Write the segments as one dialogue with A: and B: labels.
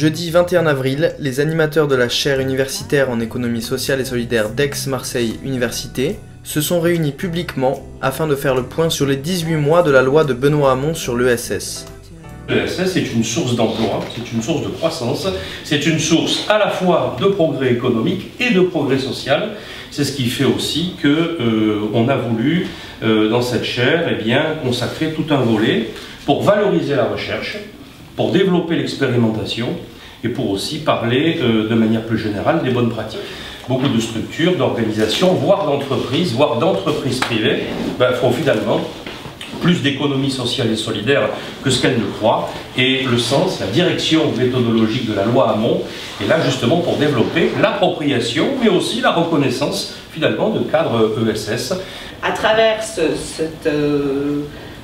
A: Jeudi 21 avril, les animateurs de la chaire universitaire en économie sociale et solidaire d'Aix-Marseille Université se sont réunis publiquement afin de faire le point sur les 18 mois de la loi de Benoît Hamon sur l'ESS.
B: L'ESS est une source d'emploi, c'est une source de croissance, c'est une source à la fois de progrès économique et de progrès social. C'est ce qui fait aussi qu'on a voulu, dans cette chaire, consacrer tout un volet pour valoriser la recherche, pour développer l'expérimentation et pour aussi parler de manière plus générale des bonnes pratiques. Beaucoup de structures, d'organisations, voire d'entreprises privées font finalement plus d'économie sociale et solidaire que ce qu'elles ne croient. Et le sens, la direction méthodologique de la loi Hamon est là justement pour développer l'appropriation, mais aussi la reconnaissance finalement de cadres ESS.
C: À travers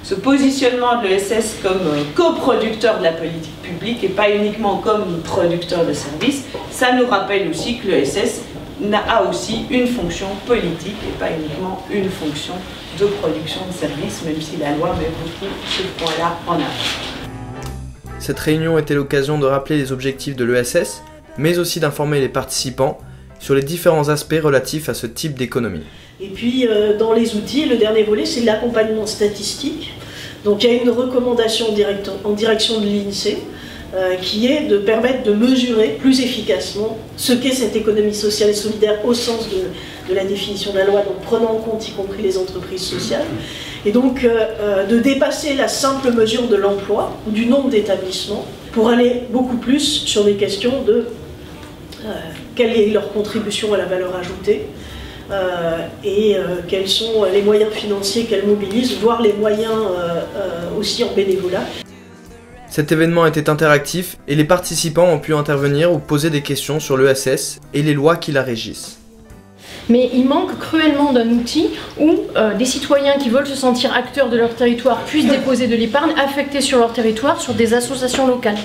C: ce positionnement de l'ESS comme coproducteur de la politique publique et pas uniquement comme producteur de services, ça nous rappelle aussi que l'ESS a aussi une fonction politique et pas uniquement une fonction de production de services, même si la loi met beaucoup ce point-là en avant.
A: Cette réunion était l'occasion de rappeler les objectifs de l'ESS, mais aussi d'informer les participants sur les différents aspects relatifs à ce type d'économie.
D: Et puis dans les outils, le dernier volet, c'est l'accompagnement statistique. Donc il y a une recommandation en direction de l'INSEE qui est de permettre de mesurer plus efficacement ce qu'est cette économie sociale et solidaire au sens de la définition de la loi, donc prenant en compte y compris les entreprises sociales. Et donc de dépasser la simple mesure de l'emploi ou du nombre d'établissements pour aller beaucoup plus sur des questions de quelle est leur contribution à la valeur ajoutée, quels sont les moyens financiers qu'elles mobilisent, voire les moyens aussi en bénévolat.
A: Cet événement était interactif et les participants ont pu intervenir ou poser des questions sur l'ESS et les lois qui la régissent.
E: Mais il manque cruellement d'un outil où des citoyens qui veulent se sentir acteurs de leur territoire puissent déposer de l'épargne affectée sur leur territoire sur des associations locales.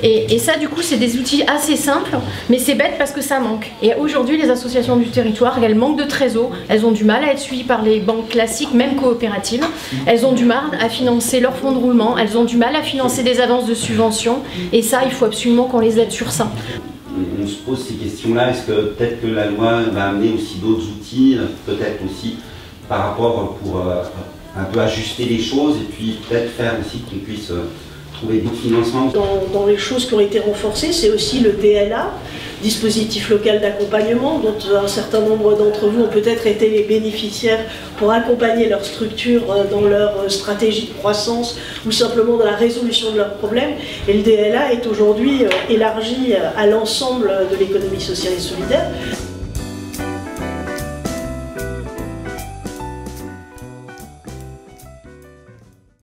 E: Et ça, du coup, c'est des outils assez simples, mais c'est bête parce que ça manque. Et aujourd'hui, les associations du territoire, elles manquent de trésor, elles ont du mal à être suivies par les banques classiques, même coopératives. Elles ont du mal à financer leurs fonds de roulement, elles ont du mal à financer des avances de subventions, et ça, il faut absolument qu'on les aide sur ça.
F: On se pose ces questions-là, est-ce que peut-être que la loi va amener aussi d'autres outils, peut-être aussi par rapport pour un peu ajuster les choses, et puis peut-être faire aussi qu'on puisse trouver d'autres financements.
D: Dans les choses qui ont été renforcées, c'est aussi le DLA, dispositif local d'accompagnement, dont un certain nombre d'entre vous ont peut-être été les bénéficiaires pour accompagner leurs structures dans leur stratégie de croissance ou simplement dans la résolution de leurs problèmes. Et le DLA est aujourd'hui élargi à l'ensemble de l'économie sociale et solidaire.